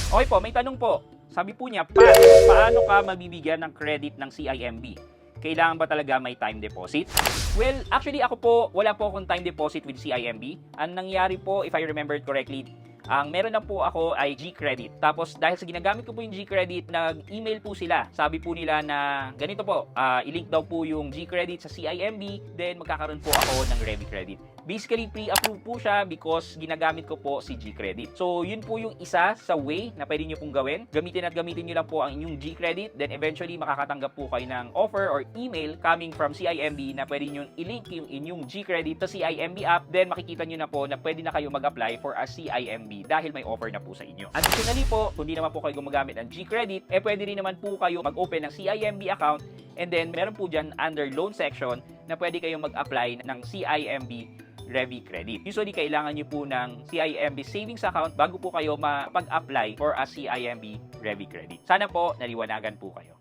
Okay po, may tanong po. Sabi po niya, paano ka mabibigyan ng credit ng CIMB? Kailangan ba talaga may time deposit? Well, actually ako po, wala po akong time deposit with CIMB. Ang nangyari po, if I remembered correctly, ang meron lang po ako ay G-Credit. Tapos dahil sa ginagamit ko po yung G-Credit, nag-email po sila. Sabi po nila na ganito po, i-link daw po yung G-Credit sa CIMB, then magkakaroon po ako ng Revi Credit. Basically, pre-approve po siya because ginagamit ko po si G-Credit. So, yun po yung isa sa way na pwede nyo pong gawin. Gamitin nyo lang po ang inyong G-Credit, then eventually makakatanggap po kayo ng offer or email coming from CIMB na pwede nyo i-link yung inyong G-Credit sa CIMB app, then makikita nyo na po na pwede na kayo mag-apply for a CIMB dahil may offer na po sa inyo. Additionally po, kung di naman po kayo gumagamit ng G-Credit, pwede rin naman po kayo mag-open ng CIMB account, and then meron po dyan under loan section na pwede kayong mag-apply ng CIMB Revi Credit. Usually, kailangan nyo po ng CIMB savings account bago po kayo mapag-apply for a CIMB Revi Credit. Sana po naliwanagan po kayo.